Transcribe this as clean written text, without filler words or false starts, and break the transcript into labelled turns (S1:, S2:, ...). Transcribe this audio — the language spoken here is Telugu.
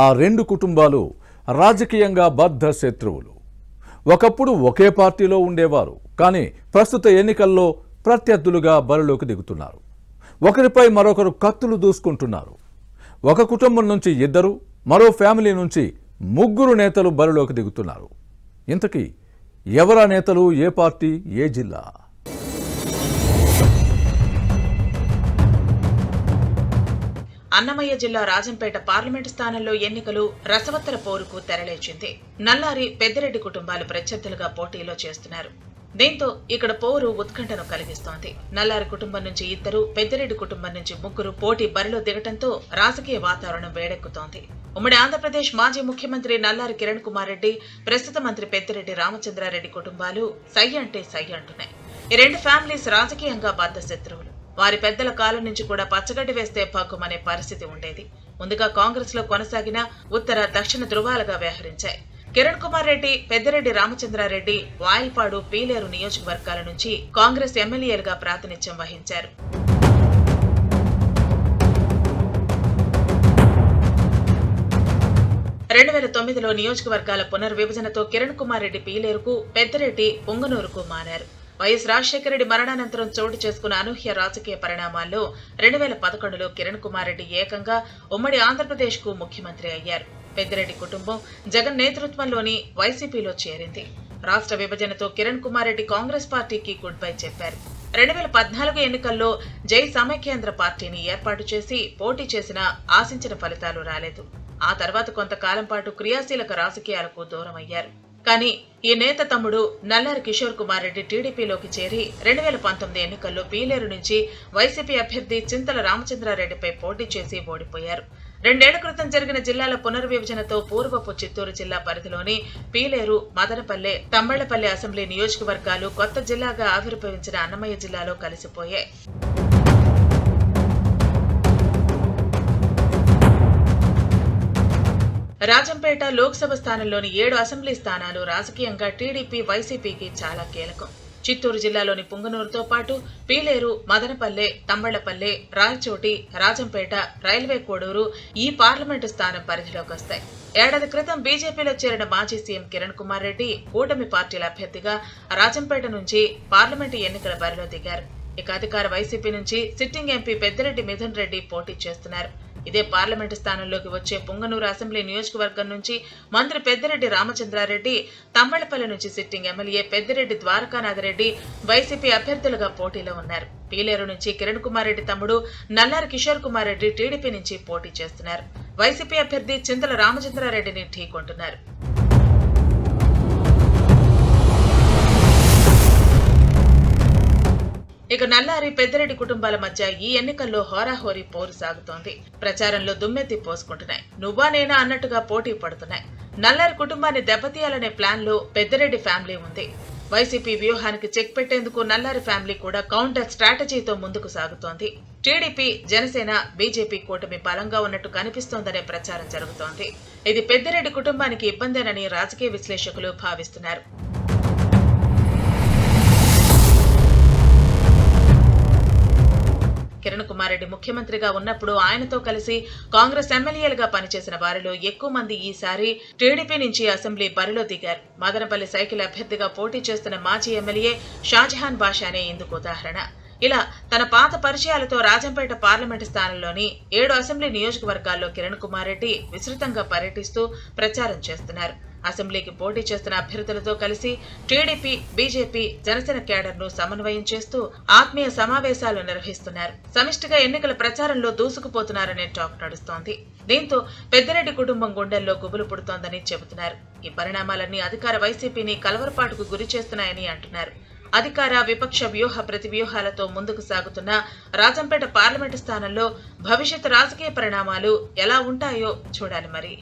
S1: ఆ రెండు కుటుంబాలు రాజకీయంగా బద్ధ శత్రువులు. ఒకప్పుడు ఒకే పార్టీలో ఉండేవారు, కానీ ప్రస్తుత ఎన్నికల్లో ప్రత్యర్థులుగా బరిలోకి దిగుతున్నారు. ఒకరిపై మరొకరు కత్తులు దూసుకుంటున్నారు. ఒక కుటుంబం నుంచి ఇద్దరు, మరో ఫ్యామిలీ నుంచి ముగ్గురు నేతలు బరిలోకి దిగుతున్నారు. ఇంతకీ ఎవరా నేతలు, ఏ పార్టీ, ఏ జిల్లా?
S2: అన్నమయ్య జిల్లా రాజంపేట పార్లమెంటు స్థానంలో ఎన్నికలు రసవత్తర పోరుకు తెరలేచింది. నల్లారి, పెద్దిరెడ్డి కుటుంబాలు ప్రత్యర్థులుగా పోటీలో చేస్తున్నారు. దీంతో ఇక్కడ పోరు ఉత్కంఠను కలిగిస్తోంది. నల్లారి కుటుంబం నుంచి ఇద్దరు, పెద్దిరెడ్డి కుటుంబం నుంచి ముగ్గురు పోటీ బరిలో దిగటంతో రాజకీయ వాతావరణం వేడెక్కుతోంది. ఉమ్మడి ఆంధ్రప్రదేశ్ మాజీ ముఖ్యమంత్రి నల్లారి కిరణ్ కుమార్ రెడ్డి, ప్రస్తుత మంత్రి పెద్దిరెడ్డి రామచంద్రారెడ్డి కుటుంబాలు సై అంటే సై అంటున్నాయి. ఈ రెండు ఫ్యామిలీస్ రాజకీయంగా బద్ధ శత్రువులు. వారి పెద్దల కాలం నుంచి కూడా పచ్చగడ్డి వేస్తే పగ్గుమనే పరిస్థితి ఉండేది. ముందుగా కాంగ్రెస్ లో కొనసాగిన ఉత్తర, దక్షిణ ధృవాలుగా వ్యవహరించాయి. కిరణ్ కుమార్ రెడ్డి, పెద్దిరెడ్డి రామచంద్రారెడ్డి వాయిల్పాడు, పీలేరు నియోజకవర్గాల నుంచి కాంగ్రెస్ ఎమ్మెల్యేలుగా ప్రాతినిధ్యం వహించారు. రెండు 2009లో నియోజకవర్గాల పునర్విభజనతో కిరణ్ కుమార్ రెడ్డి పీలేరుకు, పెద్దిరెడ్డి పొంగనూరుకు మారారు. వైఎస్ రాజశేఖర రెడ్డి మరణానంతరం చోటు చేసుకున్న అనూహ్య రాజకీయ పరిణామాల్లో 2011లో కిరణ్ కుమార్ రెడ్డి ఏకంగా ఉమ్మడి ఆంధ్రప్రదేశ్ కు ముఖ్యమంత్రి అయ్యారు. పెద్దిరెడ్డి కుటుంబం జగన్ నేతృత్వంలోని వైసీపీలో చేరింది. రాష్ట్ర విభజనతో కిరణ్ కుమార్ రెడ్డి కాంగ్రెస్ పార్టీకి గుడ్ బై చెప్పారు. 2014 ఎన్నికల్లో జై సమైక్యాంధ్ర పార్టీని ఏర్పాటు చేసి పోటీ చేసినా ఆశించిన ఫలితాలు రాలేదు. ఆ తర్వాత కొంతకాలం పాటు క్రియాశీలక రాజకీయాలకు దూరమయ్యారు. కానీ ఈ నేత తమ్ముడు నల్లారి కిషోర్ కుమార్ రెడ్డి టీడీపీలోకి చేరి 2019 ఎన్నికల్లో పీలేరు నుంచి వైసీపీ అభ్యర్థి చింతల రామచంద్రారెడ్డిపై పోటీ చేసి ఓడిపోయారు. 2 ఏళ్ల క్రితం జరిగిన జిల్లాల పునర్విభజనతో పూర్వపు చిత్తూరు జిల్లా పరిధిలోని పీలేరు, మదనపల్లె, తమ్మళ్లపల్లె అసెంబ్లీ నియోజకవర్గాలు కొత్త జిల్లాగా ఆవిర్భవించిన అన్నమయ్య జిల్లాలో కలిసిపోయాయి. రాజంపేట లోక్సభ స్థానంలోని 7 అసెంబ్లీ స్థానాలు రాజకీయంగా టీడీపీ, వైసీపీకి చాలా కీలకం. చిత్తూరు జిల్లాలోని పుంగనూరుతో పాటు పీలేరు, మదనపల్లె, తమ్మళ్లపల్లె, రాయచోటి, రాజంపేట, రైల్వే కోడూరు ఈ పార్లమెంటు స్థానం పరిధిలోకి వస్తాయి. ఏడాది క్రితం బీజేపీలో చేరిన మాజీ సీఎం కిరణ్ కుమార్ రెడ్డి కూటమి పార్టీల అభ్యర్థిగా రాజంపేట నుంచి పార్లమెంటు ఎన్నికల బరిలో దిగారు. ఇక అధికార వైసీపీ నుంచి సిట్టింగ్ ఎంపీ పెద్దిరెడ్డి మిథున్ రెడ్డి పోటీ చేస్తున్నారు. ఇదే పార్లమెంటు స్థానంలోకి వచ్చే పుంగనూరు అసెంబ్లీ నియోజకవర్గం నుంచి మంత్రి పెద్దిరెడ్డి రామచంద్రారెడ్డి, తమ్మళ్లపల్లి నుంచి sitting MLA Peddireddy Dwarakanathreddy YCP అభ్యర్థులుగా పోటీలో ఉన్నారు. పీలేరు నుంచి కిరణ్ కుమార్ రెడ్డి తమ్ముడు నల్లారి కిషోర్ కుమార్ రెడ్డి టీడీపీ నుంచి పోటీ చేస్తున్నారు. వైసీపీ అభ్యర్థి చింతల రామచంద్రారెడ్డిని ఢీకొంటున్నారు. ఇక నల్లారి, పెద్దిరెడ్డి కుటుంబాల మధ్య ఈ ఎన్నికల్లో హోరాహోరీ పోరు సాగుతోంది. ప్రచారంలో దుమ్మెత్తి పోసుకుంటున్నాయి. నువ్వా నేనా అన్నట్టుగా పోటీ పడుతున్నాయి. నల్లారి కుటుంబాన్ని దెబ్బతీయాలనే ప్లాన్ లో పెద్దిరెడ్డి ఫ్యామిలీ ఉంది. వైసీపీ వ్యూహానికి చెక్ పెట్టేందుకు నల్లారి ఫ్యామిలీ కూడా కౌంటర్ స్ట్రాటజీతో ముందుకు సాగుతోంది. టీడీపీ, జనసేన, బీజేపీ కూటమి బలంగా ఉన్నట్టు కనిపిస్తోందనే ప్రచారం జరుగుతోంది. ఇది పెద్దిరెడ్డి కుటుంబానికి ఇబ్బందేనని రాజకీయ విశ్లేషకులు భావిస్తున్నారు. కిరణ్ కుమార్ రెడ్డి ముఖ్యమంత్రిగా ఉన్నప్పుడు ఆయనతో కలిసి కాంగ్రెస్ ఎమ్మెల్యేలుగా పనిచేసిన వారిలో ఎక్కువ మంది ఈసారి టీడీపీ నుంచి అసెంబ్లీ బరిలో దిగారు. మదనపల్లి సైకిల్ అభ్యర్థిగా పోటీ చేస్తున్న మాజీ ఎమ్మెల్యే షాజహాన్ బాషానే ఇందుకు ఉదాహరణ. ఇలా తన పాత పరిచయాలతో రాజంపేట పార్లమెంటు స్థానంలోని 7 అసెంబ్లీ నియోజకవర్గాల్లో కిరణ్ కుమార్ రెడ్డి విస్తృతంగా పర్యటిస్తూ ప్రచారం చేస్తున్నారు. అసెంబ్లీకి పోటీ చేస్తున్న అభ్యర్థులతో కలిసి టీడీపీ, బీజేపీ, జనసేన కేడర్ను సమన్వయం చేస్తూ ఆత్మీయ సమావేశాలు నిర్వహిస్తున్నారు. సమిష్టిగా ఎన్నికల ప్రచారంలో దూసుకుపోతున్నారనే టాక్ నడుస్తోంది. దీంతో పెద్దిరెడ్డి కుటుంబం గుండెల్లో గుబులు పుడుతోందని చెబుతున్నారు. ఈ పరిణామాలన్నీ అధికార వైసీపీని కలవరపాటుకు గురి చేస్తున్నాయని అంటున్నారు. అధికార, విపక్ష వ్యూహ ప్రతివ్యూహాలతో ముందుకు సాగుతున్న రాజంపేట పార్లమెంటు స్థానంలో భవిష్యత్ రాజకీయ పరిణామాలు ఎలా ఉంటాయో చూడాలి మరి.